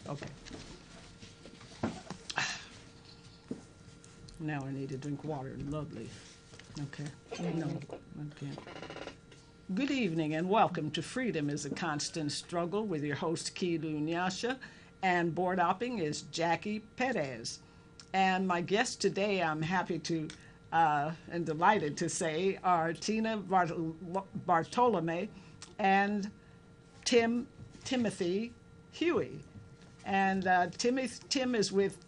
Okay. Now I need to drink water. Lovely. Okay. No, I can't. Good evening and welcome to Freedom is a Constant Struggle with your host, Kilu Nyasha, and board hopping is Jackie Perez. And my guests today, I'm happy to and delighted to say, are Tina Bartolome and Timothy Huey. And Tim is with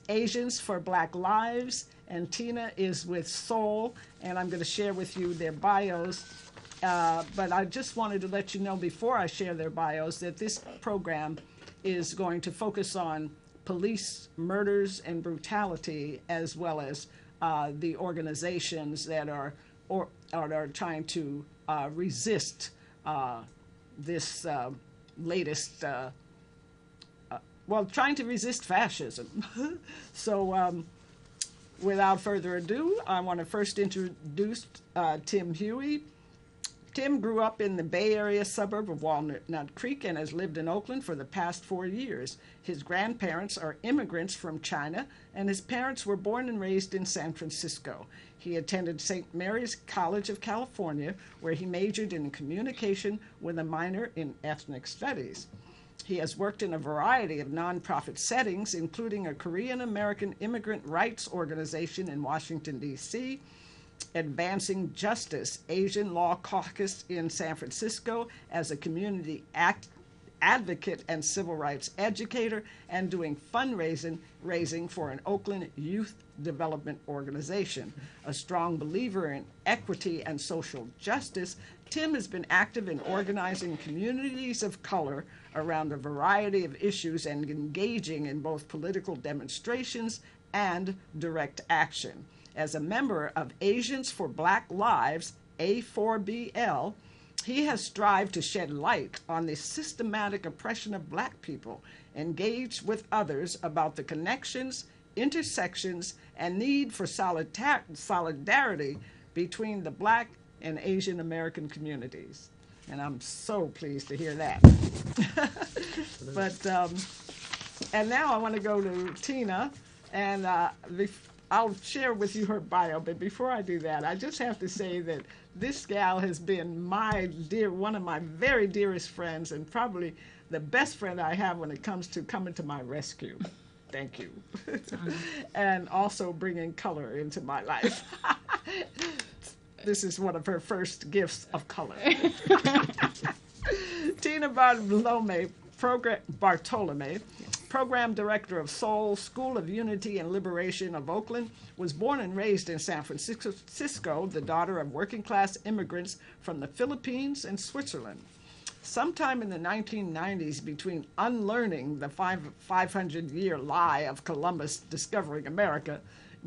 Asians for Black Lives, and Tina is with Soul, and I'm going to share with you their bios. But I just wanted to let you know before I share their bios that this program is going to focus on police murders and brutality, as well as the organizations that are trying to resist this latest trying to resist fascism. So without further ado, I want to first introduce Tim Huey. Tim grew up in the Bay Area suburb of Walnut Creek and has lived in Oakland for the past 4 years. His grandparents are immigrants from China, and his parents were born and raised in San Francisco. He attended St. Mary's College of California, where he majored in communication with a minor in ethnic studies. He has worked in a variety of nonprofit settings, including a Korean American immigrant rights organization in Washington, D.C., Advancing Justice Asian Law Caucus in San Francisco as a community advocate and civil rights educator, and doing fundraising for an Oakland youth development organization. A strong believer in equity and social justice, Tim has been active in organizing communities of color around a variety of issues and engaging in both political demonstrations and direct action. As a member of Asians for Black Lives, A4BL, he has strived to shed light on the systematic oppression of Black people, engaged with others about the connections, intersections, and need for solidarity between the Black and Asian American communities. And I'm so pleased to hear that. And now I want to go to Tina, and I'll share with you her bio, but before I do that, I just have to say that this gal has been one of my very dearest friends, and probably the best friend I have when it comes to coming to my rescue. Thank you. And also bringing color into my life. This is one of her first gifts of color. Tina Bartolome, Program Director of Soul, School of Unity and Liberation of Oakland, was born and raised in San Francisco, the daughter of working-class immigrants from the Philippines and Switzerland. Sometime in the 1990s, between unlearning the 500-year lie of Columbus discovering America,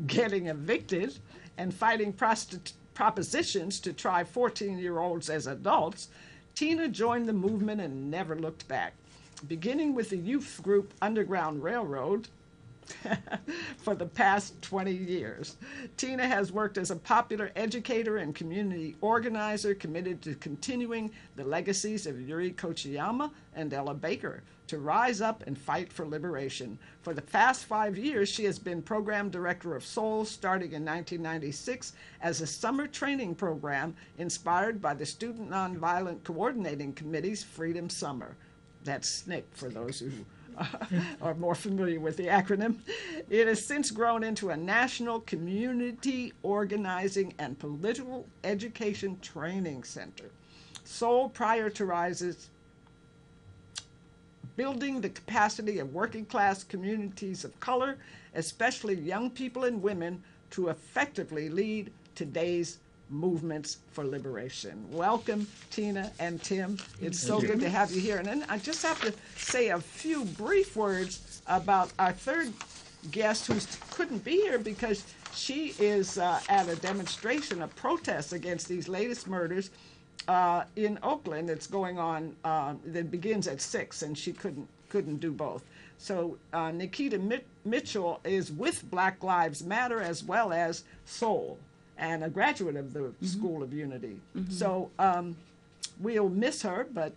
getting evicted, and fighting propositions to try 14-year-olds as adults, Tina joined the movement and never looked back. Beginning with the youth group Underground Railroad for the past 20 years. Tina has worked as a popular educator and community organizer committed to continuing the legacies of Yuri Kochiyama and Ella Baker to rise up and fight for liberation. For the past 5 years, she has been program director of Soul, starting in 1996 as a summer training program inspired by the Student Nonviolent Coordinating Committee's Freedom Summer. That's SNCC for those who are more familiar with the acronym. It has since grown into a national community organizing and political education training center. Soul prioritizes building the capacity of working class communities of color, especially young people and women, to effectively lead today's movements for liberation. Welcome, Tina and Tim. It's so good to have you here. And then I just have to say a few brief words about our third guest who couldn't be here because she is at a demonstration, a protest against these latest murders in Oakland. It's going on, that begins at 6, and she couldn't do both. So Nikita Mitchell is with Black Lives Matter as well as Soul, and a graduate of the School of Unity. So we'll miss her, but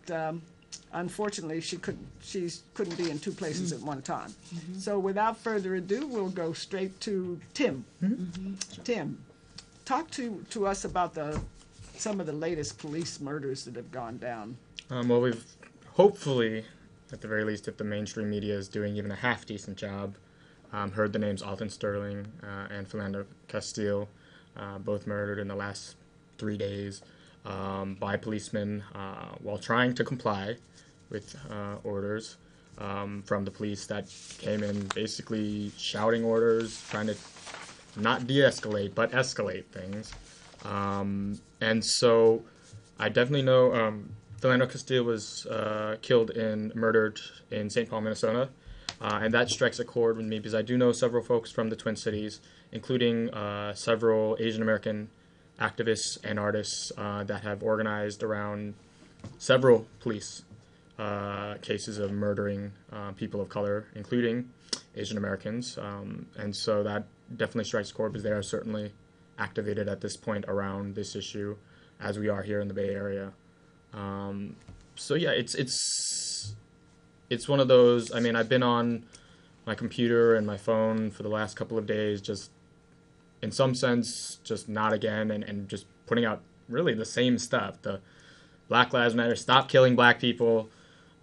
unfortunately, she couldn't be in two places at one time. So without further ado, we'll go straight to Tim. Tim, talk to us about some of the latest police murders that have gone down. Well, we've hopefully, at the very least, if the mainstream media is doing even a half-decent job, heard the names Alton Sterling and Philando Castile, both murdered in the last 3 days by policemen while trying to comply with orders from the police that came in basically shouting orders, trying to not de-escalate, but escalate things. And so I definitely know Philando Castile was murdered in St. Paul, Minnesota. And that strikes a chord with me because I do know several folks from the Twin Cities, including several Asian American activists and artists that have organized around several police cases of murdering people of color, including Asian Americans. And so that definitely strikes a chord because they are certainly activated at this point around this issue, as we are here in the Bay Area. So yeah, it's one of those. I mean, I've been on my computer and my phone for the last couple of days, just in some sense, just not again, and just putting out really the same stuff. The Black Lives Matter, stop killing black people,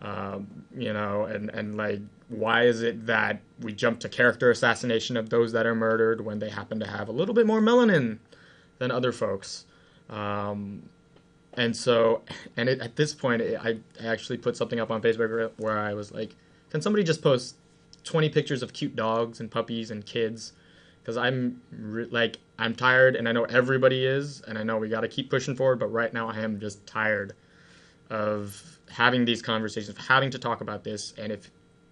and like, why is it that we jump to character assassination of those that are murdered when they happen to have a little bit more melanin than other folks? And so, at this point, I actually put something up on Facebook where I was like, can somebody just post 20 pictures of cute dogs and puppies and kids? Because I'm tired, and I know everybody is, and I know we got to keep pushing forward, but right now I am just tired of having these conversations, of having to talk about this,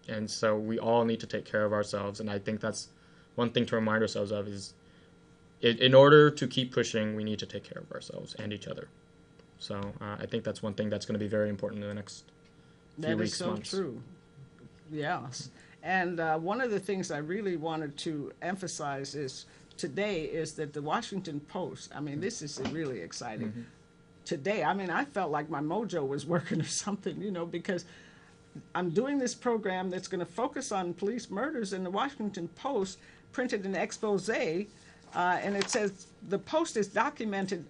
and so we all need to take care of ourselves. And I think that's one thing to remind ourselves of is, in order to keep pushing, we need to take care of ourselves and each other. So I think that's one thing that's going to be very important in the next few weeks, months. That is so true. Yes. And one of the things I really wanted to emphasize is that the Washington Post, I mean, this is really exciting. Mm-hmm. Today, I mean, I felt like my mojo was working or something, because I'm doing this program that's going to focus on police murders, and the Washington Post printed an expose, and it says, the Post is documenting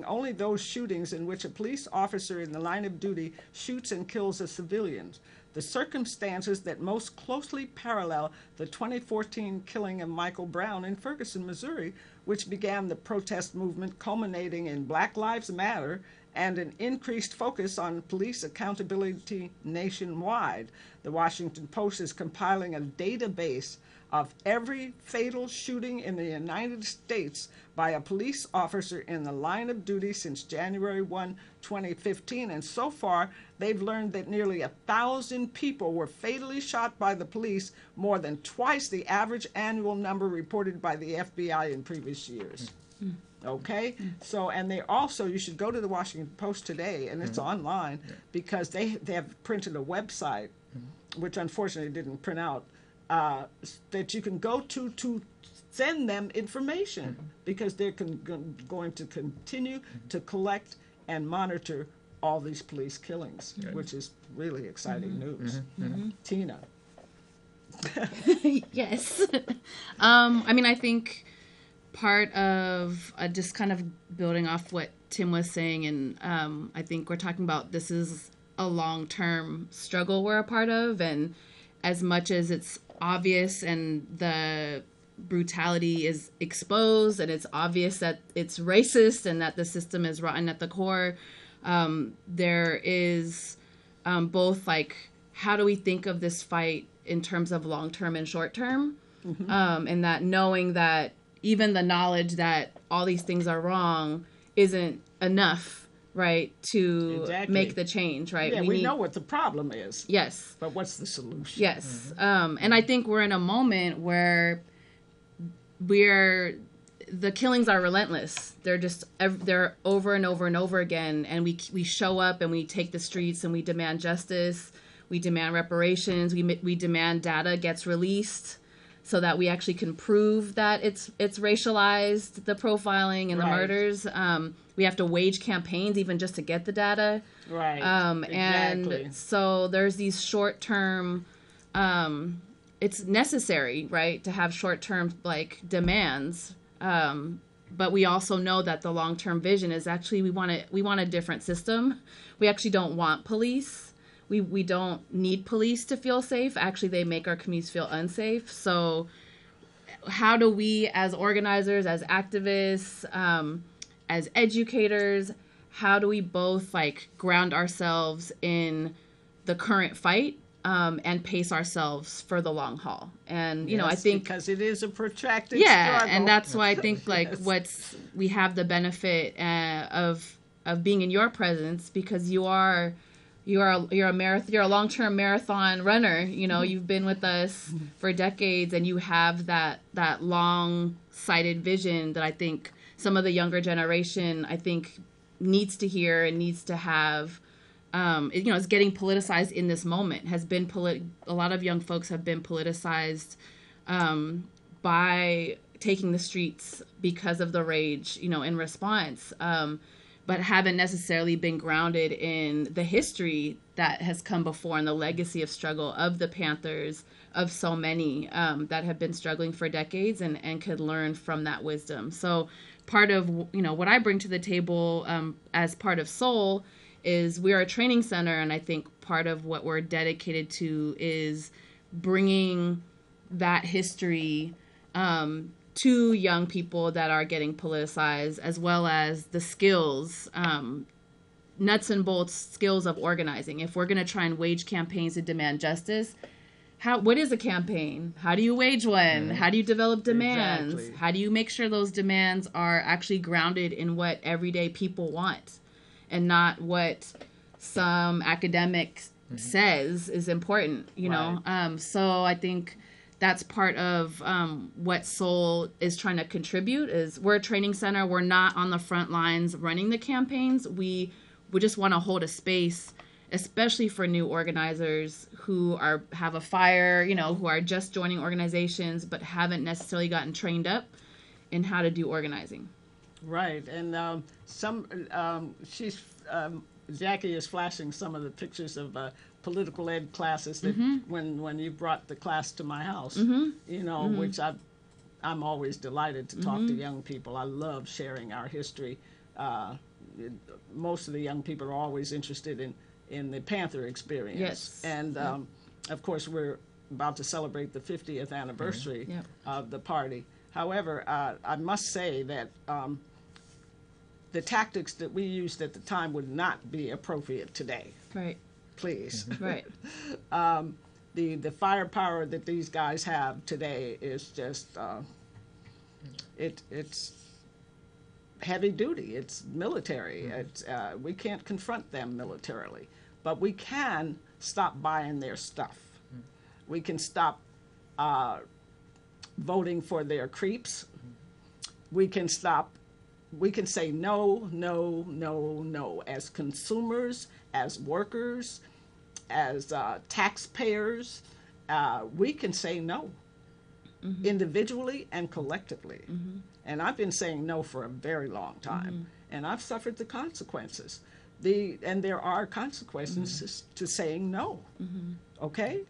only those shootings in which a police officer in the line of duty shoots and kills a civilian. The circumstances that most closely parallel the 2014 killing of Michael Brown in Ferguson, Missouri, which began the protest movement culminating in Black Lives Matter and an increased focus on police accountability nationwide. The Washington Post is compiling a database of every fatal shooting in the United States by a police officer in the line of duty since January 1, 2015. And so far, they've learned that nearly 1,000 people were fatally shot by the police, more than twice the average annual number reported by the FBI in previous years. Mm. Okay? Mm. So, and they also, you should go to the Washington Post today, and it's online, because they have printed a website, which unfortunately didn't print out, that you can go to send them information, because they're going to continue to collect and monitor all these police killings, which is really exciting news. Tina. Yes. I mean, I think part of just kind of building off what Tim was saying, and I think we're talking about this is a long-term struggle we're a part of, and as much as it's obvious and the brutality is exposed and it's obvious that it's racist and that the system is rotten at the core, there is both, like, how do we think of this fight in terms of long-term and short-term, and that knowing that even the knowledge that all these things are wrong isn't enough, right, to make the change, right? Yeah, we know what the problem is. Yes. But what's the solution? Yes. And I think we're in a moment where the killings are relentless. They're over and over and over again, and we show up and we take the streets and we demand justice, we demand reparations, we demand data gets released, so that we actually can prove that it's racialized, the profiling and the murders. We have to wage campaigns even just to get the data. Right. Exactly. And so there's these short-term, it's necessary, right, to have short-term like demands. But we also know that the long-term vision is actually we want a different system. We actually don't want police. We don't need police to feel safe. Actually, they make our communities feel unsafe. So how do we as organizers, as activists, as educators, how do we both like ground ourselves in the current fight and pace ourselves for the long haul? And, you know, I think because it is a protracted struggle. And that's why I think like we have the benefit of being in your presence, because you're a long-term marathon runner. You know, you've been with us for decades, and you have that long-sighted vision that I think some of the younger generation, I think, needs to hear and needs to have. You know, it's getting politicized in this moment. A lot of young folks have been politicized by taking the streets because of the rage, you know, in response. But haven't necessarily been grounded in the history that has come before and the legacy of struggle of the Panthers, of so many that have been struggling for decades and could learn from that wisdom. So part of, you know, what I bring to the table as part of Soul is we are a training center, and I think part of what we're dedicated to is bringing that history to young people that are getting politicized, as well as the skills, nuts and bolts skills of organizing. If we're going to try and wage campaigns to demand justice, what is a campaign? How do you wage one? How do you develop demands? Exactly. How do you make sure those demands are actually grounded in what everyday people want and not what some academic says is important, you know? So I think that's part of what Soul is trying to contribute. Is we're a training center. We're not on the front lines running the campaigns. We just want to hold a space, especially for new organizers who have a fire, you know, who are just joining organizations but haven't necessarily gotten trained up in how to do organizing. Right, and Jackie is flashing some of the pictures of political ed classes that when you brought the class to my house, you know, which I'm always delighted to talk to young people. I love sharing our history. Most of the young people are always interested in the Panther experience. Yes. And of course, we're about to celebrate the 50th anniversary of the party. However, I must say that the tactics that we used at the time would not be appropriate today. Right. Please. Right. The firepower that these guys have today is just it's heavy duty. It's military. It's we can't confront them militarily, but we can stop buying their stuff. We can stop voting for their creeps. We can say no, no, no, no. As consumers, as workers, as taxpayers, we can say no, individually and collectively. And I've been saying no for a very long time, and I've suffered the consequences. And there are consequences to saying no, okay?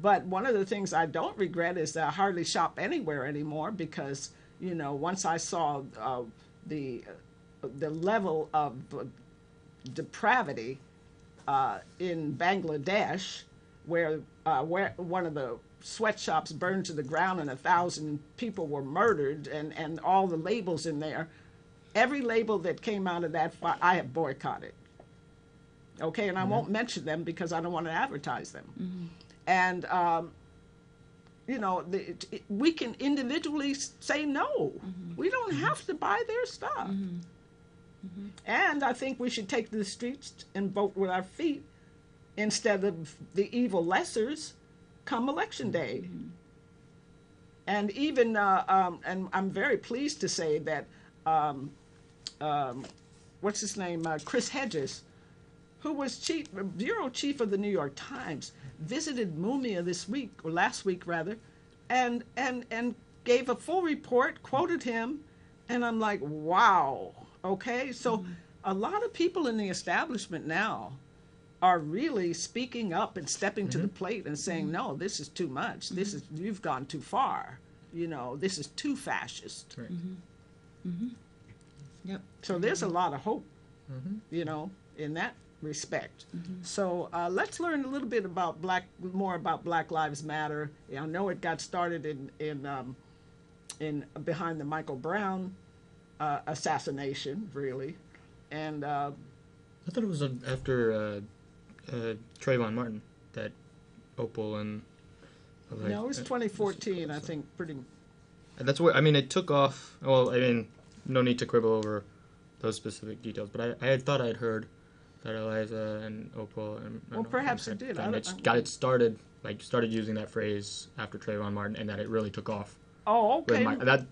But one of the things I don't regret is that I hardly shop anywhere anymore because, you know, once I saw the level of depravity in Bangladesh, where one of the sweatshops burned to the ground and 1,000 people were murdered, and all the labels in there, every label that came out of that fire, I have boycotted. Okay, and I won't mention them because I don't want to advertise them. And you know, we can individually say no. We don't have to buy their stuff. And I think we should take to the streets and vote with our feet instead of the evil lessers come election day. And even, and I'm very pleased to say that, what's his name, Chris Hedges, who was bureau chief of the New York Times, visited Mumia this week, or last week rather, and gave a full report, quoted him, and I'm like, wow, okay. So a lot of people in the establishment now are really speaking up and stepping to the plate and saying, no, this is too much. This is, you've gone too far. You know, this is too fascist. Right. Yep. So there's a lot of hope, you know, in that respect. So let's learn a little bit about more about Black Lives Matter. I know it got started in behind the Michael Brown assassination, really, and I thought it was after Trayvon Martin that Opal and no, it was 2014, I think. Pretty. That's where, I mean, it took off. Well, I mean, no need to quibble over those specific details, but I had thought I'd heard that Eliza and Opal and Well, perhaps it did. It started using that phrase after Trayvon Martin, and that it really took off. Oh, okay.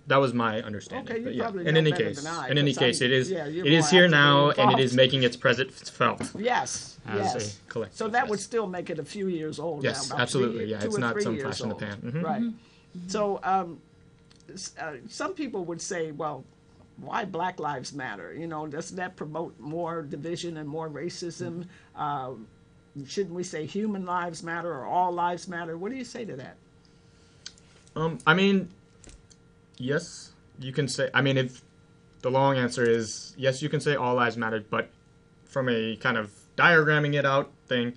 That was my understanding. Okay, you but yeah, probably in know any better case, than I, in any 'cause case, I'm- it is yeah, you're it is more here actively now, and it involved. is making its presence felt. Yes, As yes. a collective. So that would yes. still make it a few years old. Yes, now, about absolutely. 3, Yeah, 2 it's or not 3 some years flash in the old. pan. Mhm. Right. So some people would say, well, why Black Lives Matter? You know, doesn't that promote more division and more racism? Shouldn't we say human lives matter or all lives matter? What do you say to that? I mean, yes, you can say. I mean, if the long answer is yes, you can say all lives matter, but from a kind of diagramming it out thing,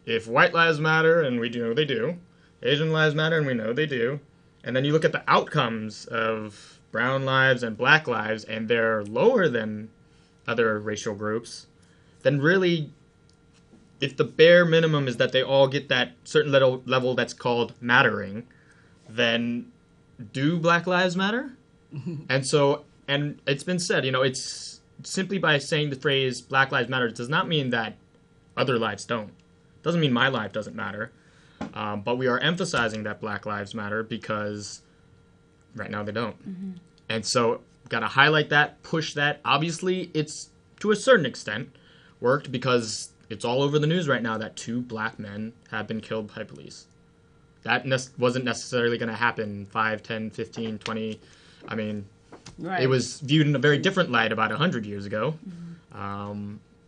if white lives matter, and we know they do, Asian lives matter, and we know they do, and then you look at the outcomes of brown lives and black lives, and they're lower than other racial groups, then really, if the bare minimum is that they all get that certain level that's called mattering, then do Black Lives Matter? And so, and it's been said, you know, it's simply by saying the phrase Black Lives Matter, it does not mean that other lives don't. It doesn't mean my life doesn't matter. But we are emphasizing that Black Lives Matter because right now they don't. And so, got to highlight that, push that. Obviously, it's to a certain extent worked because it's all over the news right now that 2 black men have been killed by police. That wasn't necessarily going to happen 5, 10, 15, 20. I mean, Right. it was viewed in a very different light about 100 years ago.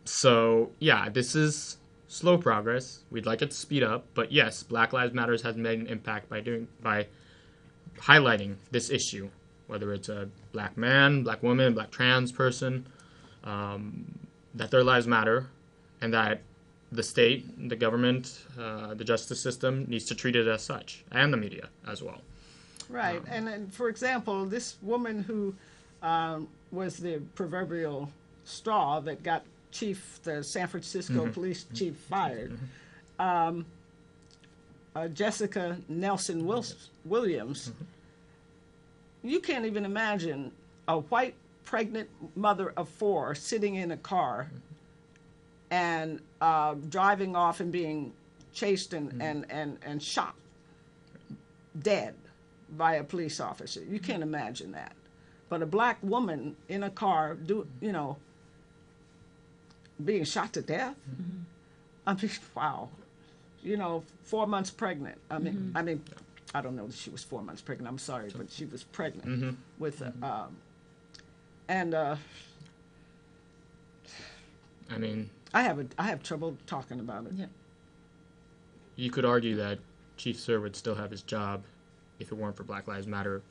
So, yeah, this is slow progress. We'd like it to speed up. But yes, Black Lives Matter has made an impact by highlighting this issue, whether it's a black man, black woman, black trans person, that their lives matter, and that the state, the government, the justice system needs to treat it as such, and the media as well. Right. And for example, this woman who was the proverbial straw that got the San Francisco police chief fired, Jessica Nelson Williams, you can't even imagine a white pregnant mother of 4 sitting in a car and driving off and being chased and shot dead by a police officer. You can't imagine that. But a black woman in a car, being shot to death. I mean, wow. 4 months pregnant. I mean, I don't know that she was 4 months pregnant. I'm sorry, but she was pregnant with, I mean, I have trouble talking about it. Yeah. you could argue that Chief Sir would still have his job if it weren't for Black Lives Matter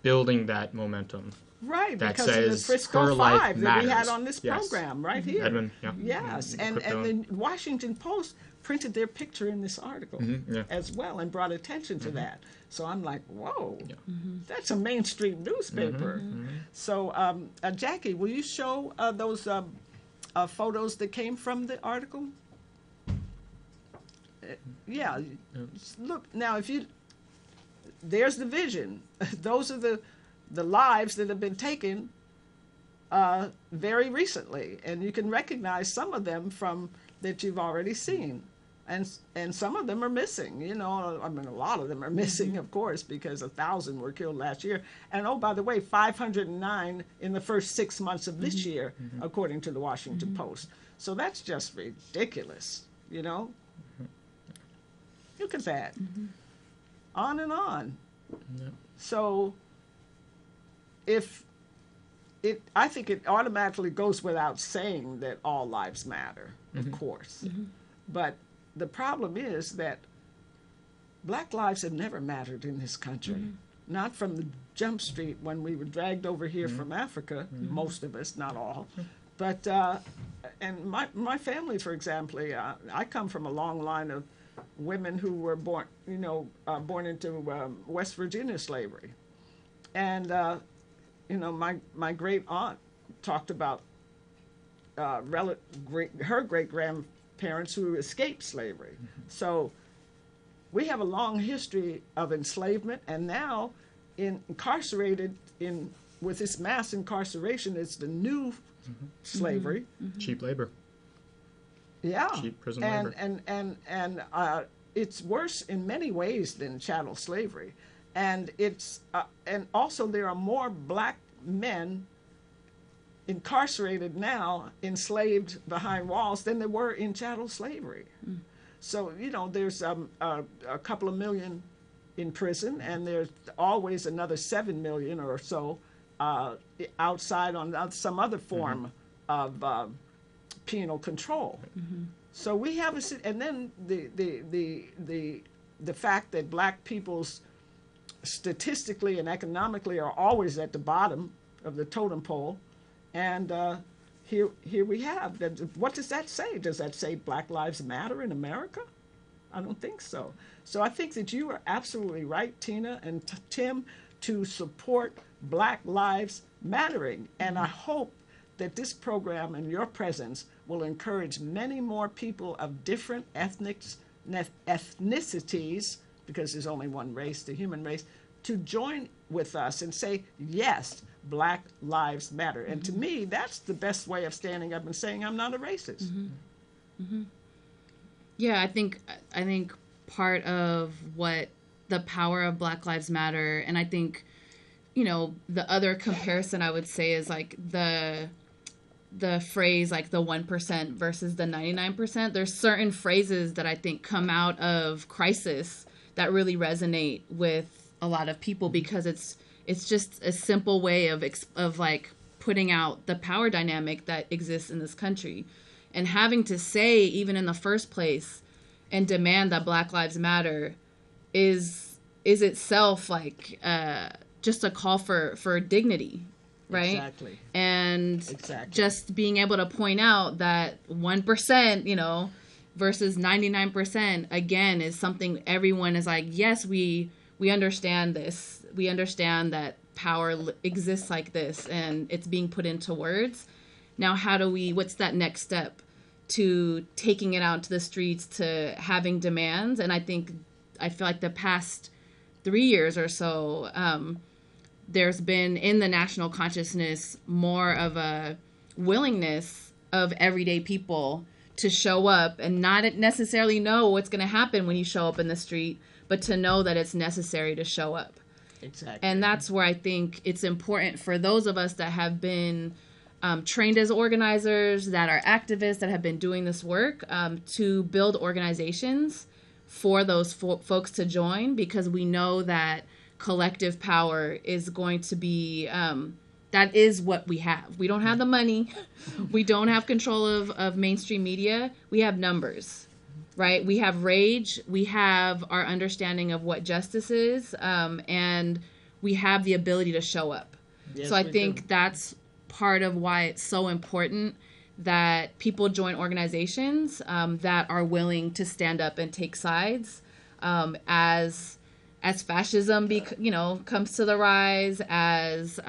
building that momentum. Right, that because of the says Frisco her life 5 that we had matters. on this Yes. program right here. Edmund, yeah. Yes, and Crypto. the Washington Post printed their picture in this article yeah. as well and brought attention to that. So I'm like, whoa, Yeah. that's a mainstream newspaper. So, Jackie, will you show those photos that came from the article? Yeah. Look, now there's the vision. Those are the lives that have been taken very recently, and you can recognize some of them from that you've already seen, and some of them are missing. I mean, a lot of them are missing, of course, because 1,000 were killed last year, and oh, by the way, 509 in the first 6 months of this year, according to the Washington Post. So that's just ridiculous. Look at that. on and on. Yep. So I think it automatically goes without saying that all lives matter, of course. But the problem is that black lives have never mattered in this country. Not from the jump street when we were dragged over here from Africa, most of us, not all. But, and my family, for example, I come from a long line of women who were born into West Virginia slavery. And, my great aunt talked about her great-grandparents who escaped slavery. So we have a long history of enslavement, and now incarcerated with this mass incarceration is the new slavery. Cheap labor. Yeah. Cheap prison labor. And it's worse in many ways than chattel slavery. And and also there are more black men incarcerated now, enslaved behind walls, than there were in chattel slavery. So, there's a couple of million in prison, and there's always another 7 million or so outside on some other form of penal control. So we have and then the fact that black people's statistically and economically are always at the bottom of the totem pole, and here we have. What does that say? Does that say Black Lives Matter in America? I don't think so. So I think that you are absolutely right, Tina and Tim, to support Black Lives Mattering. And I hope that this program and your presence will encourage many more people of different ethnicities, because there's only one race, the human race, to join with us and say, yes, Black Lives Matter. And to me, that's the best way of standing up and saying I'm not a racist. Yeah, I think part of what the power of Black Lives Matter, and I think, the other comparison I would say is like the phrase like the 1% versus the 99%. There's certain phrases that I think come out of crisis that really resonate with a lot of people, because it's just a simple way of like putting out the power dynamic that exists in this country, and having to say, even in the first place, and demand that Black Lives Matter is itself like just a call for dignity, right? Exactly. And just being able to point out that 1%, versus 99%, again, is something everyone is like, yes, we understand this. We understand that power exists like this, and it's being put into words. Now, what's that next step to taking it out to the streets, to having demands? And I feel like the past 3 years or so, there's been in the national consciousness more of a willingness of everyday people to show up and not necessarily know what's going to happen when you show up in the street, but to know that it's necessary to show up. Exactly. And that's where I think it's important for those of us that have been trained as organizers, that are activists, that have been doing this work, to build organizations for those folks to join, because we know that collective power is going to be, that is what we have. We don't have the money. We don't have control of mainstream media. We have numbers, right? We have rage. We have our understanding of what justice is, and we have the ability to show up. Yes, so I think that's part of why it's so important that people join organizations that are willing to stand up and take sides as fascism comes to the rise, as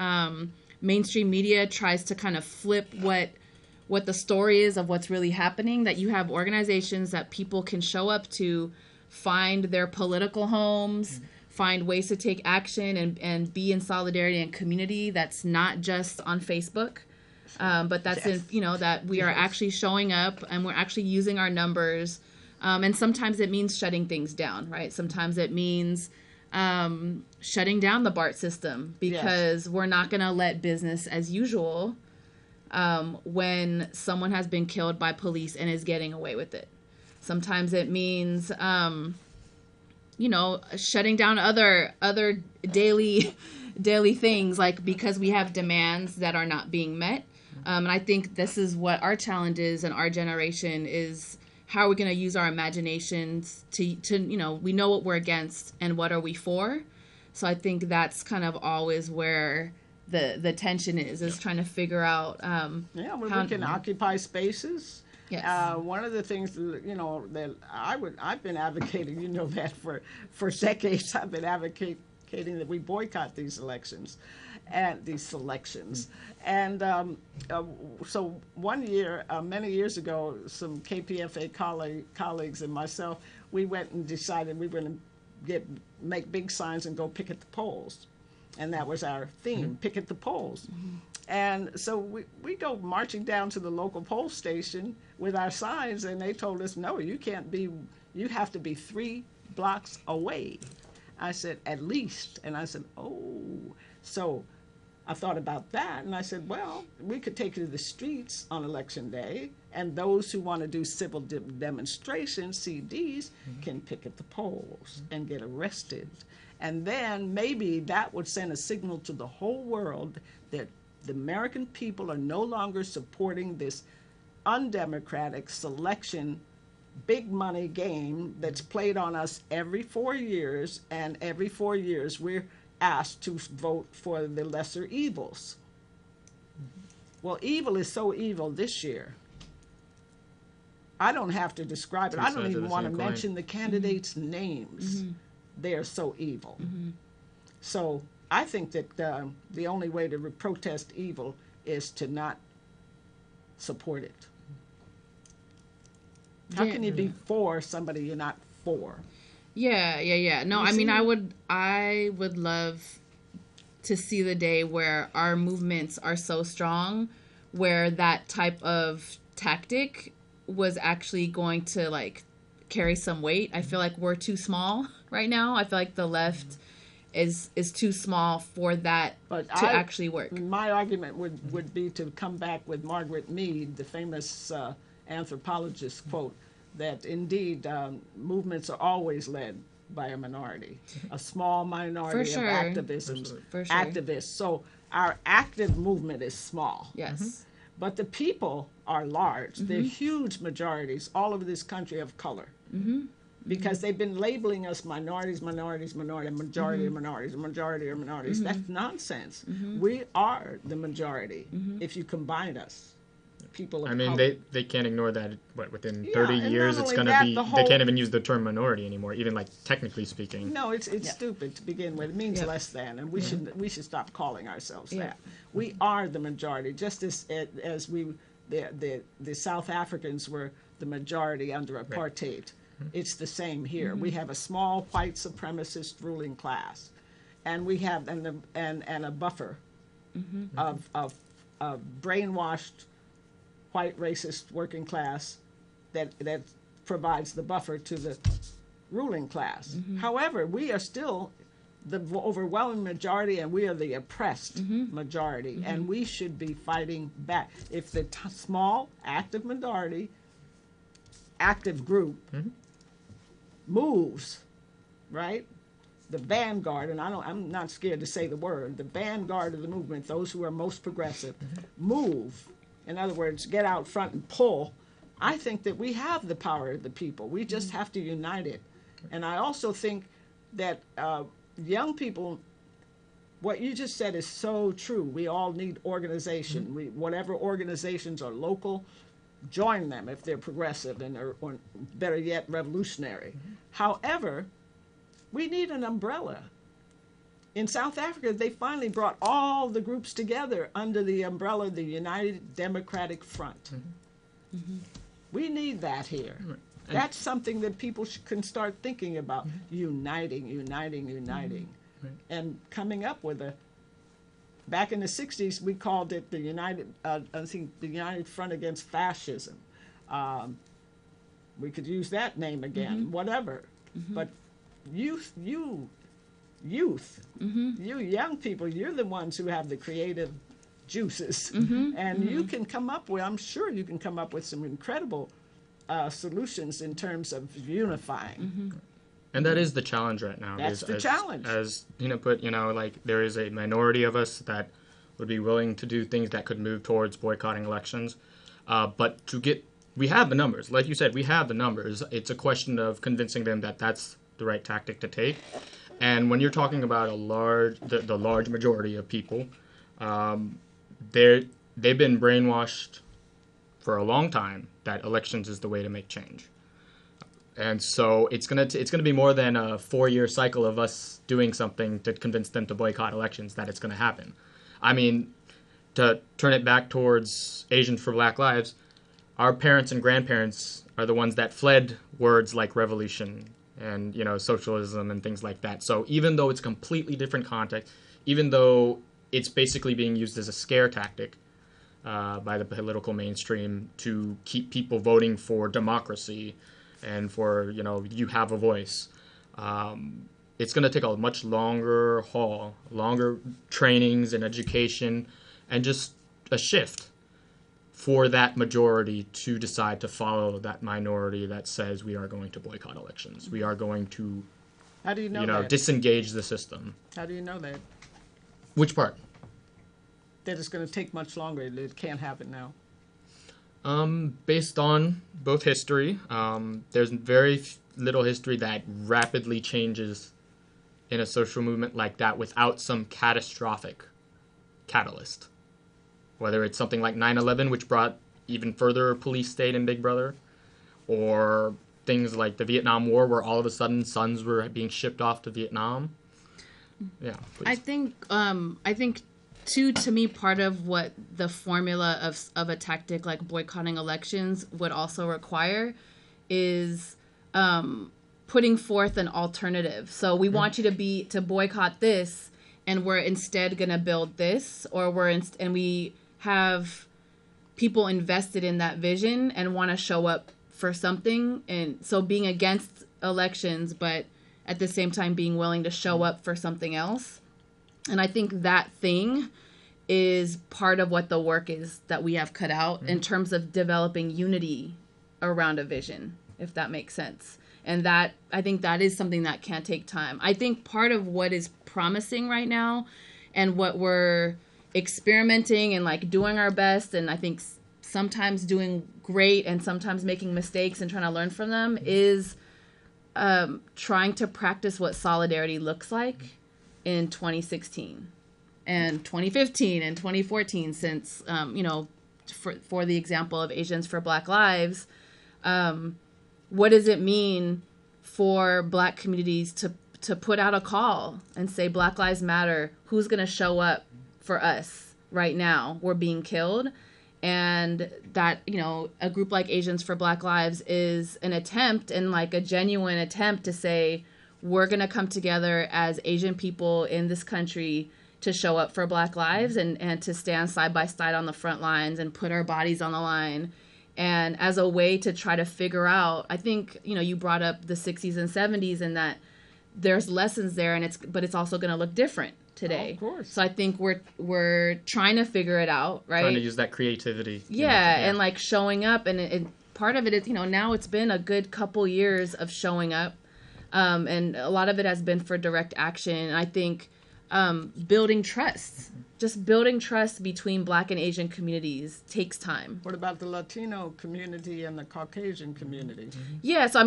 mainstream media tries to kind of flip what the story is of what's really happening, that you have organizations that people can show up to, find their political homes, find ways to take action and be in solidarity and community that's not just on Facebook, but that's that we are actually showing up and we're actually using our numbers. And sometimes it means shutting things down, right? Sometimes it means shutting down the BART system, because we're not going to let business as usual when someone has been killed by police and is getting away with it. Sometimes it means shutting down other daily things, like, because we have demands that are not being met. And I think this is what our challenge is, and our generation is, how are we going to use our imaginations to we know what we're against and what are we for. So I think that's kind of always where the tension is trying to figure out where we can occupy spaces. Yes. One of the things that I've been advocating, that for decades. I've been advocating that we boycott these elections and these selections. And so one year, many years ago, some KPFA colleagues and myself, we went and decided we were going to make big signs and go pick at the polls. And that was our theme, pick at the polls. And so we go marching down to the local poll station with our signs, and they told us, no, you have to be 3 blocks away. I said, at least. And I said, oh. So I thought about that, and I said, well, we could take it to the streets on Election Day, and those who want to do civil demonstrations, CDs, can pick at the polls and get arrested. And then maybe that would send a signal to the whole world that the American people are no longer supporting this undemocratic selection, big money game that's played on us every 4 years, and every 4 years we're asked to vote for the lesser evils. Well, evil is so evil this year. I don't have to describe it. I don't even want to mention the candidates' names. They are so evil. So I think that the only way to protest evil is to not support it. How can you be for somebody you're not for? Yeah. No, I mean, I would love to see the day where our movements are so strong, where that type of tactic was actually going to, like, carry some weight. I feel like we're too small right now. I feel like the left is too small for that actually work. My argument would be to come back with Margaret Mead, the famous anthropologist, quote, that indeed movements are always led by a minority, a small minority of activists. So our active movement is small. Yes. But the people are large. They're huge majorities all over this country of color. Because they've been labeling us minorities, majority of minorities. That's nonsense. We are the majority if you combine us. People of color. They can't ignore that. Within 30 years it's going to be, they can't even use the term minority anymore, even, like, technically speaking. No, it's stupid to begin with. It means less than, and we should stop calling ourselves that. We are the majority, just as the South Africans were the majority under apartheid. It's the same here. We have a small white supremacist ruling class, and we have and a buffer of brainwashed white racist working class that provides the buffer to the ruling class. However, we are still the overwhelming majority, and we are the oppressed majority, and we should be fighting back. If the small active minority, active group moves, right? The vanguard, and I'm not scared to say the word, the vanguard of the movement, those who are most progressive, move. In other words, get out front and pull. I think that we have the power of the people. We just have to unite it. And I also think that young people, what you just said is so true. We all need organization. Whatever organizations are local, join them if they're progressive or better yet, revolutionary. However, we need an umbrella. In South Africa, they finally brought all the groups together under the umbrella of the United Democratic Front. We need that here. That's something that people can start thinking about, uniting. And coming up with back in the 60s, we called it the United Front Against Fascism. We could use that name again, whatever. But you young people, you're the ones who have the creative juices. And you can come up with, I'm sure you can come up with some incredible solutions in terms of unifying. And that is the challenge right now. That's the challenge. As Tina put, like there is a minority of us that would be willing to do things that could move towards boycotting elections. But we have the numbers. Like you said, we have the numbers. It's a question of convincing them that that's the right tactic to take. And when you're talking about the large majority of people, they've been brainwashed for a long time that elections is the way to make change. And so it's gonna be more than a 4-year cycle of us doing something to convince them to boycott elections that it's gonna happen. I mean, to turn it back towards Asians for Black Lives, our parents and grandparents are the ones that fled words like revolution and socialism and things like that. So even though it's a completely different context, even though it's basically being used as a scare tactic by the political mainstream to keep people voting for democracy and for, you have a voice. It's going to take a much longer haul, longer trainings and education, and just a shift for that majority to decide to follow that minority that says we are going to boycott elections. We are going to, how do you know that? Disengage the system. How do you know that? Which part? That it's going to take much longer. It can't happen now. Based on both history, there's very little history that rapidly changes in a social movement like that without some catastrophic catalyst. Whether it's something like 9/11, which brought even further police state and Big Brother, or things like the Vietnam War, where all of a sudden sons were being shipped off to Vietnam. Yeah, please. I think too, to me, part of what the formula of a tactic like boycotting elections would also require is putting forth an alternative. So we want you to boycott this, and we're instead going to build this, or and we have people invested in that vision and want to show up for something. And so being against elections, but at the same time being willing to show up for something else. And I think that thing is part of what the work is that we have cut out in terms of developing unity around a vision, if that makes sense. And that, I think that is something that can take time. I think part of what is promising right now and what we're experimenting and like doing our best, and I think sometimes doing great and sometimes making mistakes and trying to learn from them, is trying to practice what solidarity looks like in 2016 and 2015 and 2014, since, for the example of Asians for Black Lives, what does it mean for Black communities to put out a call and say, Black Lives Matter, who's going to show up for us right now? We're being killed. And that, a group like Asians for Black Lives is an attempt, and like a genuine attempt, to say, we're going to come together as Asian people in this country to show up for Black lives and to stand side by side on the front lines and put our bodies on the line. And as a way to try to figure out, I think, you brought up the 60s and 70s, and that there's lessons there, but it's also going to look different today. Oh, of course. So I think we're trying to figure it out, right? Trying to use that creativity. Yeah, and like showing up, and part of it is, now it's been a good couple years of showing up, and a lot of it has been for direct action. And I think building trust. Just building trust between Black and Asian communities takes time. What about the Latino community and the Caucasian community? Yeah, so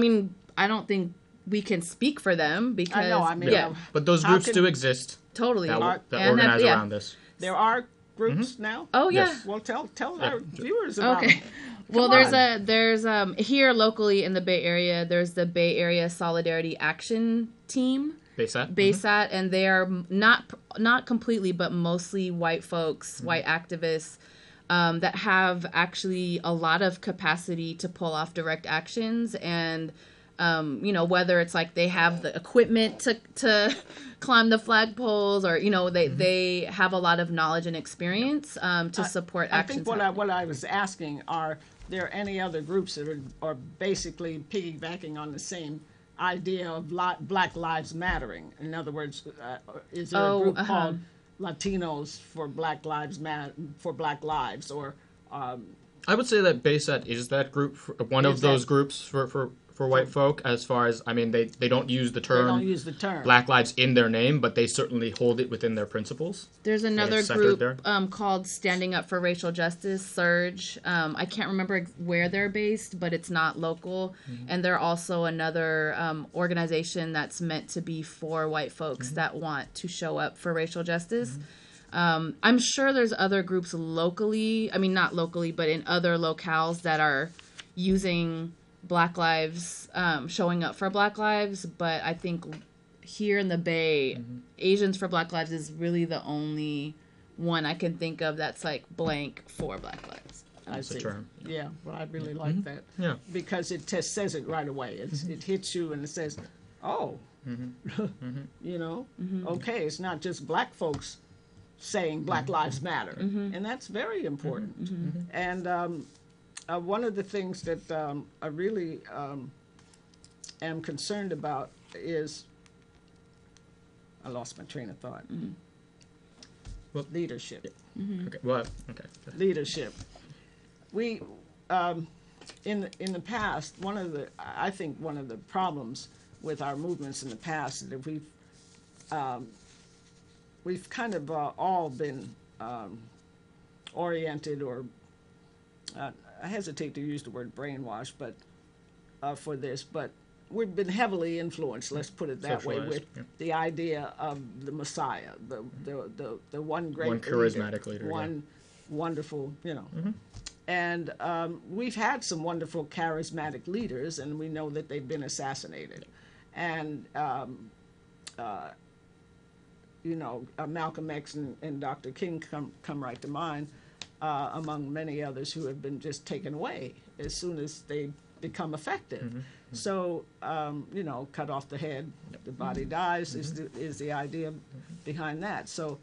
I don't think we can speak for them, because I know, but those groups do exist. Totally. That organize around this. There are groups now? Oh, yeah. Yes. Well, tell our viewers about it. Well, there's here locally in the Bay Area, there's the Bay Area Solidarity Action Team. BASAT, and they are not completely, but mostly white folks, white activists, that have actually a lot of capacity to pull off direct actions. And whether it's like they have the equipment to climb the flagpoles, or they have a lot of knowledge and experience to support actions. I think what I was asking, are there any other groups that are basically piggybacking on the same idea of Black Lives Mattering? In other words, is there a group called Latinos for Black Lives for Black Lives, or? I would say that BASAT is that group, one of those groups for for white folk as far as, I mean, they don't use the They term don't use the term. Black Lives in their name, but they certainly hold it within their principles. There's another it's centered group called Standing Up for Racial Justice, Surge. I can't remember where they're based, but it's not local. And they're also another organization that's meant to be for white folks that want to show up for racial justice. I'm sure there's other groups locally, I mean, not locally, but in other locales that are using Black Lives, showing up for Black Lives. But I think here in the Bay, Asians for Black Lives is really the only one I can think of that's like blank for Black Lives. That's a term. Yeah, well, I really like that. Yeah. Because it just says it right away. It hits you and it says, oh, you know, okay, it's not just black folks saying Black Lives Matter. And that's very important. And one of the things that I really am concerned about is, I lost my train of thought. Well, leadership. Okay. Well, okay. Leadership. We, in the past, I think one of the problems with our movements in the past is that we've kind of all been oriented, or I hesitate to use the word brainwashed, but for this, but we've been heavily influenced, let's put it that way, with the idea of the Messiah, the one great one charismatic leader, one wonderful, you know. And we've had some wonderful charismatic leaders, and we know that they've been assassinated. And you know, Malcolm X and Dr. King come right to mind, among many others who have been just taken away as soon as they become effective. So, you know, cut off the head, the body dies is the idea behind that. So,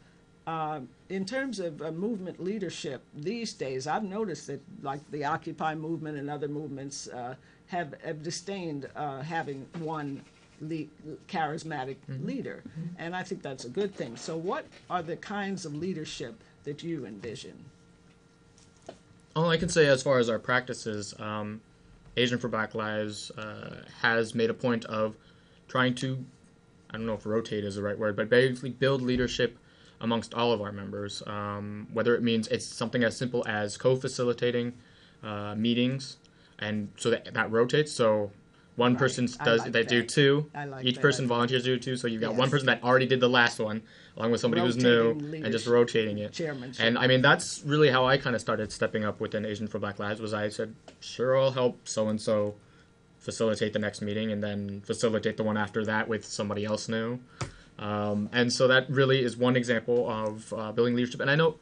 in terms of movement leadership these days, I've noticed that, like the Occupy movement and other movements have disdained having one charismatic leader, and I think that's a good thing. So what are the kinds of leadership that you envision? All I can say as far as our practices, Asian for Black Lives has made a point of trying to, I don't know if rotate is the right word, but basically build leadership amongst all of our members, whether it means it's something as simple as co-facilitating meetings, and so that rotates. So one person does like do two. Each person volunteers to do two. So you've got one person that already did the last one, along with somebody who's new, and just rotating it. And I mean, that's really how I kind of started stepping up within Asian for Black Lives. Was I said, sure, I'll help so and so facilitate the next meeting, and then facilitate the one after that with somebody else new. And so that really is one example of building leadership. And I know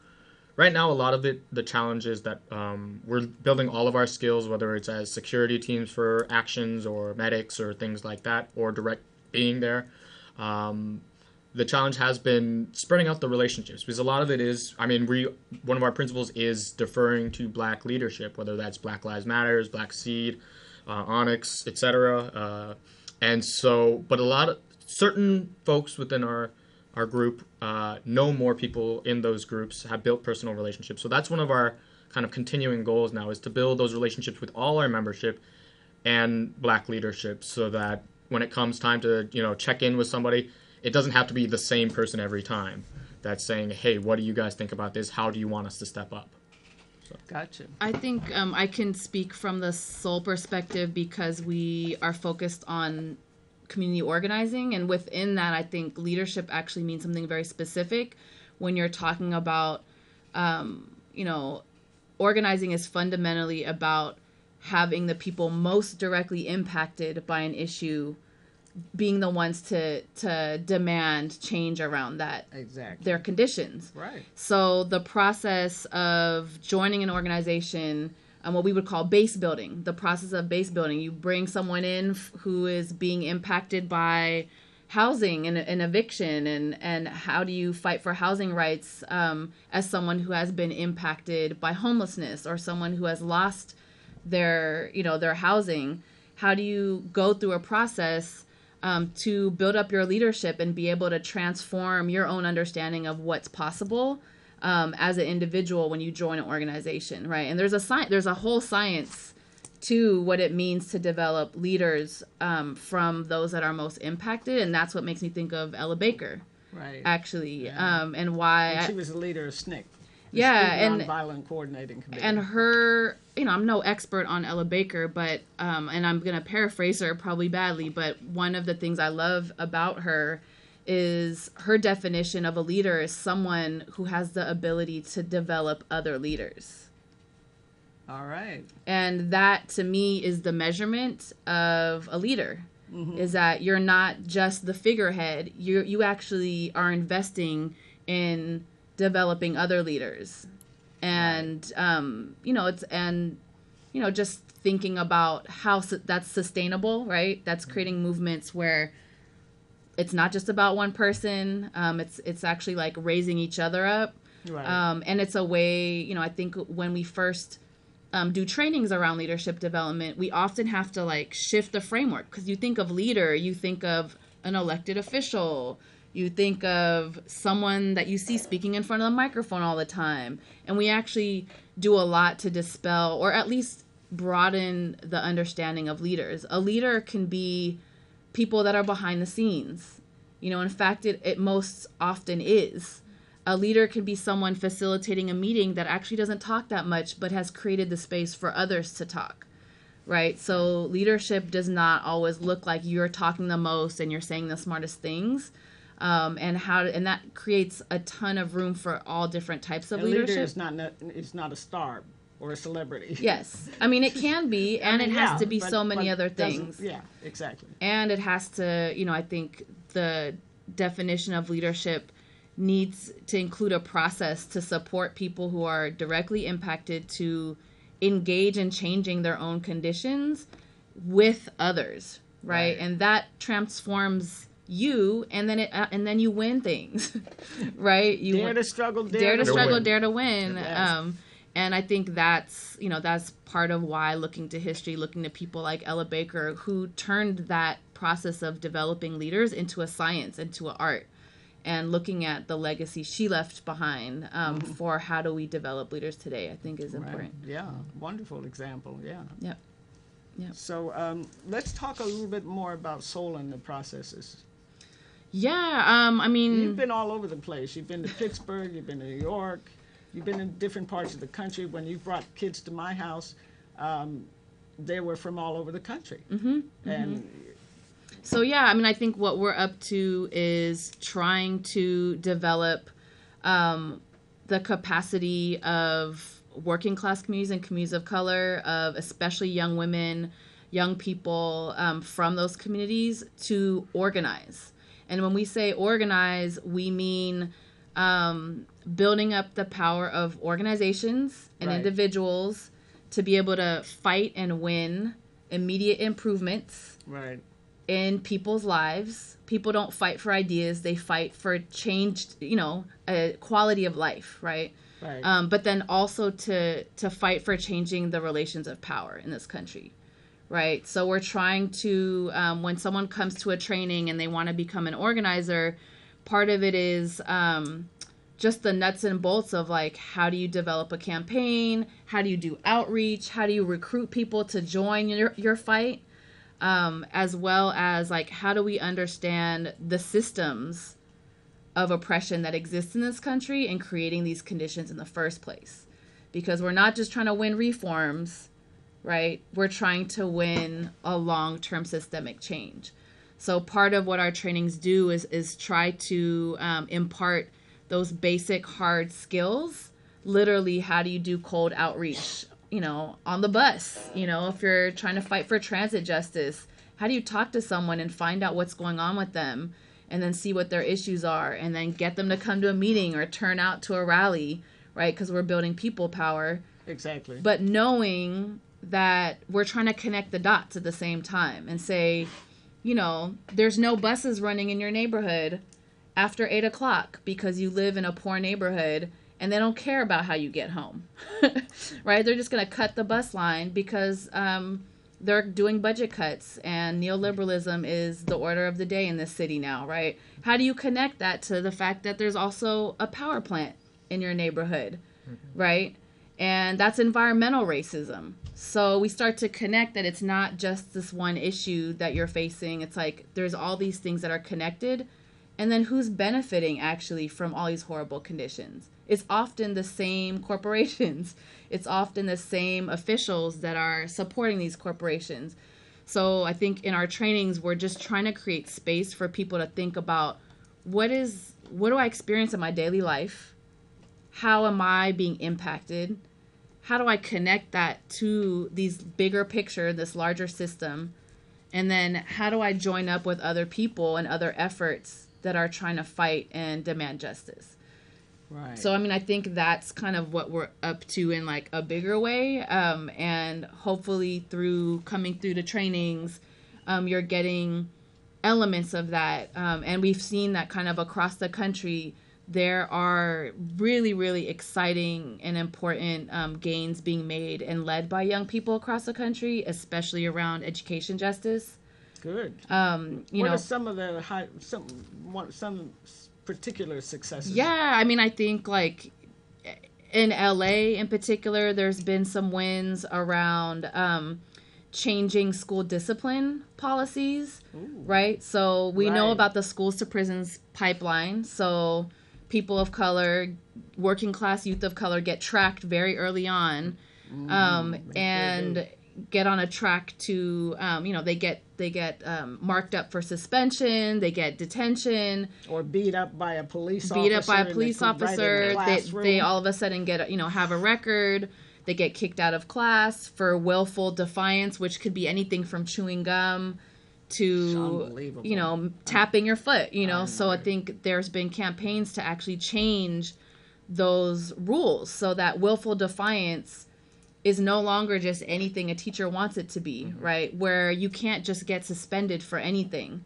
right now a lot of it, the challenge is that we're building all of our skills, whether it's as security teams for actions or medics or things like that, or direct being there. The challenge has been spreading out the relationships, because a lot of it is, I mean, one of our principles is deferring to black leadership, whether that's Black Lives Matters, Black Seed, Onyx, etc. And so, but a lot of certain folks within our group know more people in those groups, have built personal relationships. So that's one of our kind of continuing goals now, is to build those relationships with all our membership and black leadership, so that when it comes time to, you know, check in with somebody, it doesn't have to be the same person every time that's saying, hey, what do you guys think about this? How do you want us to step up? So. Gotcha. I think I can speak from the soul perspective, because we are focused on community organizing, and within that I think leadership actually means something very specific. When you're talking about you know, organizing is fundamentally about having the people most directly impacted by an issue being the ones to demand change around that, their conditions. Right. So the process of joining an organization, what we would call base building, the process of base building, you bring someone in who is being impacted by housing and eviction, and how do you fight for housing rights as someone who has been impacted by homelessness, or someone who has lost their housing. How do you go through a process to build up your leadership and be able to transform your own understanding of what's possible as an individual when you join an organization, right? And there's a whole science to what it means to develop leaders from those that are most impacted. And that's what makes me think of Ella Baker, Right. actually, Yeah. and why. And she was the leader of SNCC. Yeah, and Nonviolent Coordinating Committee. and her, I'm no expert on Ella Baker, but and I'm gonna paraphrase her probably badly, but one of the things I love about her is her definition of a leader is someone who has the ability to develop other leaders. All right. And that to me is the measurement of a leader. Is that you're not just the figurehead, you actually are investing in developing other leaders. And just thinking about how that's sustainable, right? That's creating movements where it's not just about one person. It's actually like raising each other up. Right. And it's a way, I think when we first do trainings around leadership development, we often have to like shift the framework, because you think of leader, you think of an elected official, you think of someone that you see speaking in front of the microphone all the time. And we actually do a lot to dispel or at least broaden the understanding of leaders. A leader can be people that are behind the scenes. In fact, it most often is. A leader can be someone facilitating a meeting that actually doesn't talk that much, but has created the space for others to talk, right? So leadership does not always look like you're talking the most and you're saying the smartest things. And that creates a ton of room for all different types of leadership. Leader is not a star or a celebrity. Yes. I mean, it can be, and it has to be so many other things. Yeah, exactly. And it has to, I think the definition of leadership needs to include a process to support people who are directly impacted to engage in changing their own conditions with others, right? And that transforms you, and then you win things, right? You dare to struggle, dare to win. Yes. And I think that's part of why looking to history, looking to people like Ella Baker, who turned that process of developing leaders into a science, into an art, and looking at the legacy she left behind for how do we develop leaders today, I think is important. Right. Yeah, wonderful example, yeah. Yep. So let's talk a little bit more about soul and the processes. Yeah, You've been all over the place. You've been to Pittsburgh, you've been to New York, you've been in different parts of the country. When you brought kids to my house, they were from all over the country. And so, yeah, I think what we're up to is trying to develop the capacity of working class communities and communities of color, of especially young women, young people from those communities to organize. And when we say organize, we mean building up the power of organizations and individuals to be able to fight and win immediate improvements in people's lives. People don't fight for ideas, they fight for changed, a quality of life, right? But then also to fight for changing the relations of power in this country. Right. So we're trying to, when someone comes to a training and they want to become an organizer, part of it is just the nuts and bolts of like, how do you develop a campaign? How do you do outreach? How do you recruit people to join your fight? As well as like, how do we understand the systems of oppression that exist in this country and creating these conditions in the first place? Because we're not just trying to win reforms, right? We're trying to win a long-term systemic change. So part of what our trainings do is try to impart those basic hard skills. Literally, how do you do cold outreach, on the bus? If you're trying to fight for transit justice, how do you talk to someone and find out what's going on with them and then see what their issues are and then get them to come to a meeting or turn out to a rally, right? Because we're building people power. Exactly. But knowing that we're trying to connect the dots at the same time and say, there's no buses running in your neighborhood after 8 o'clock because you live in a poor neighborhood and they don't care about how you get home, right? They're just going to cut the bus line because they're doing budget cuts and neoliberalism is the order of the day in this city now, right? How do you connect that to the fact that there's also a power plant in your neighborhood, right? And that's environmental racism. So we start to connect that it's not just this one issue that you're facing. It's like there's all these things that are connected. And then who's benefiting actually from all these horrible conditions? It's often the same corporations. It's often the same officials that are supporting these corporations. So I think in our trainings, we're just trying to create space for people to think about what do I experience in my daily life? How am I being impacted? How do I connect that to these bigger picture, this larger system? And then how do I join up with other people and other efforts that are trying to fight and demand justice? Right. So, I mean, I think that's kind of what we're up to in like a bigger way. And hopefully coming through the trainings, you're getting elements of that. And we've seen that kind of across the country. There are really, really exciting and important gains being made and led by young people across the country, especially around education justice. Good. What are some of the some particular successes? Yeah, I mean, I think like in LA in particular, there's been some wins around changing school discipline policies, right? So we know about the schools to prisons pipeline. So people of color, working class youth of color get tracked very early on, and get on a track to, they get marked up for suspension, they get detention, or beat up by a police officer. They all of a sudden get have a record. They get kicked out of class for willful defiance, which could be anything from chewing gum to tapping your foot. So I think there's been campaigns to actually change those rules so that willful defiance is no longer just anything a teacher wants it to be, right? Where you can't just get suspended for anything,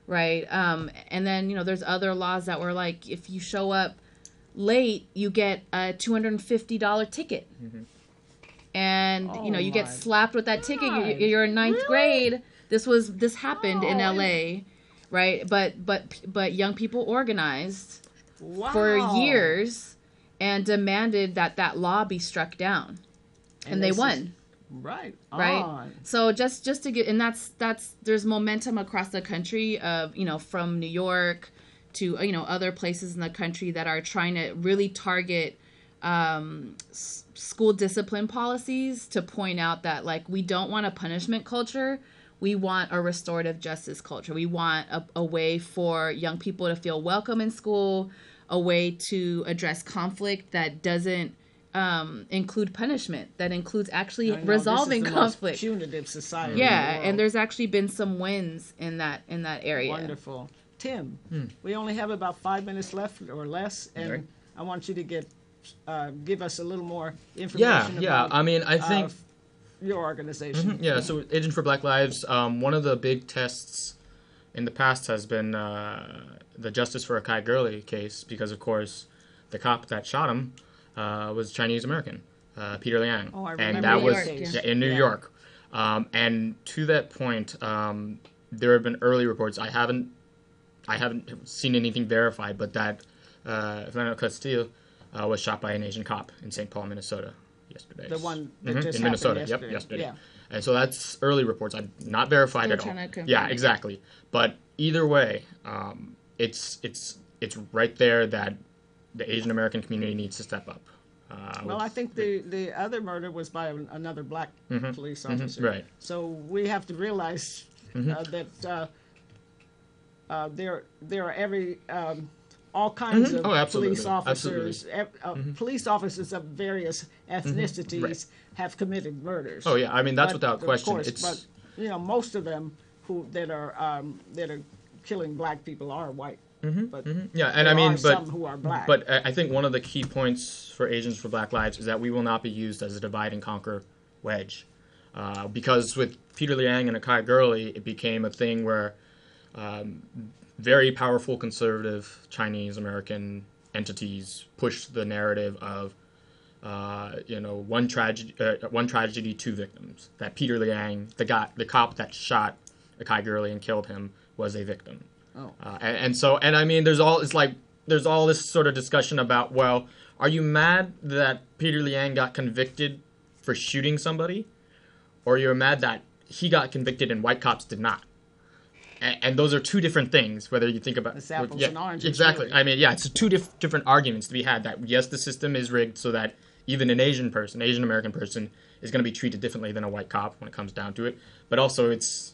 right? And then, there's other laws that were like, if you show up late, you get a $250 ticket. And, you get slapped with that ticket. You're in ninth grade. This happened in LA, right? But young people organized for years and demanded that law be struck down. And they won. Right. So just to get, and that's there's momentum across the country of, from New York to, other places in the country that are trying to really target school discipline policies to point out that, like, we don't want a punishment culture. We want a restorative justice culture. We want a way for young people to feel welcome in school, a way to address conflict that doesn't include punishment, that includes actually resolving conflict. Most punitive society. Yeah, and there's actually been some wins in that area. Wonderful. Tim, we only have about 5 minutes left or less, and I want you to give us a little more information. Yeah. I mean, I think your organization. So Agent for Black Lives. One of the big tests in the past has been the Justice for Akai Gurley case, because of course the cop that shot him was Chinese American, Peter Liang, and that was in New York. And to that point, there have been early reports. I haven't seen anything verified, but that Fernando Castillo was shot by an Asian cop in St. Paul, Minnesota, yesterday. The one that just in Minnesota. yesterday. Yep, yesterday. Yeah. And so that's early reports. I'm not verified at all. Yeah, exactly. But either way, it's right there that the Asian American community needs to step up. I think the other murder was by another black police officer. Right. So we have to realize that there are all kinds of police officers. Police officers of various ethnicities have committed murders. Oh yeah, I mean that's without question. But most of them that are killing black people are white. Yeah, and I mean, some who are black. But I think one of the key points for Agents for Black Lives is that we will not be used as a divide and conquer wedge, because with Peter Liang and Akai Gurley, it became a thing where very powerful conservative Chinese American entities pushed the narrative of one tragedy, two victims. That Peter Liang, the cop that shot Akai Gurley and killed him, was a victim. And I mean, there's all this sort of discussion about, well, Are you mad that Peter Liang got convicted for shooting somebody? Or you're mad that he got convicted and white cops did not? And those are two different things, whether you think about... It's apples yeah, and oranges. exactly. Really. I mean, yeah, it's two different arguments to be had that, yes, the system is rigged so that even an Asian American person, is going to be treated differently than a white cop when it comes down to it. But also it's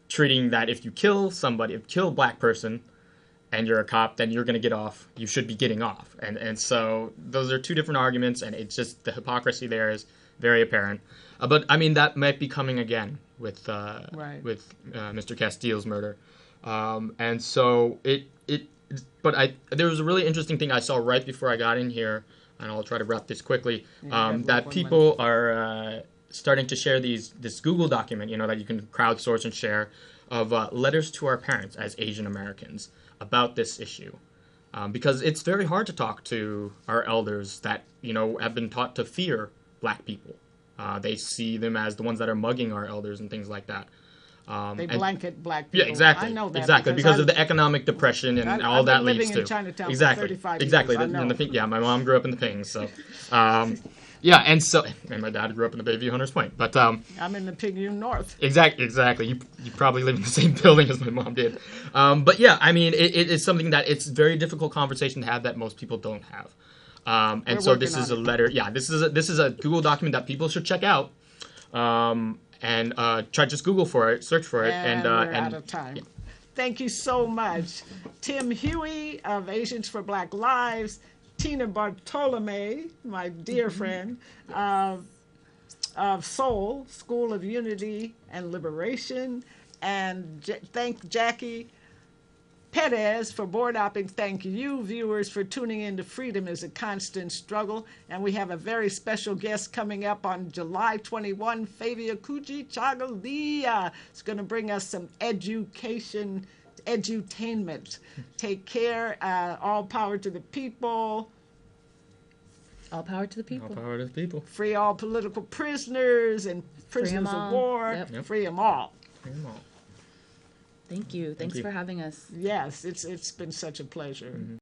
treating that if you kill somebody, if you kill a black person, and you're a cop, then you're going to get off. You should be getting off. And so those are two different arguments, and it's just the hypocrisy there is very apparent. But, I mean, that might be coming again with Mr. Castile's murder. And so there was a really interesting thing I saw right before I got in here, and I'll try to wrap this quickly, that people are starting to share this Google document, that you can crowdsource and share, of letters to our parents as Asian Americans about this issue. Because it's very hard to talk to our elders that, have been taught to fear black people. They see them as the ones that are mugging our elders and things like that. They blanket black people. Yeah, exactly. I know that. Exactly, because of the economic depression and all that leads to. I've been living in Chinatown exactly. for 35 years. Exactly. I know. Yeah, my mom grew up in the Pings, so. And my dad grew up in the Bayview Hunters Point. But I'm in the Pigview North. Exactly. You probably live in the same building as my mom did. But yeah, I mean, it's something that it's a very difficult conversation to have that most people don't have. And so this is a letter. Yeah, this is a Google document that people should check out. And just Google for it, search for it, and we're out of time. Yeah. Thank you so much, Tim Huey of Asians for Black Lives, Tina Bartolome, my dear friend, of Seoul School of Unity and Liberation, and thank Jackie Perez for board hopping. Thank you, viewers, for tuning in to Freedom is a Constant Struggle. And we have a very special guest coming up on July 21, Favia Kuji Chagalia. It's going to bring us some edutainment. Take care. All power to the people. All power to the people. All power to the people. Free all political prisoners and prisoners of war. Yep. Free them all. Free them all. Thank you. Thanks for having us. Yes, it's been such a pleasure. Mm-hmm.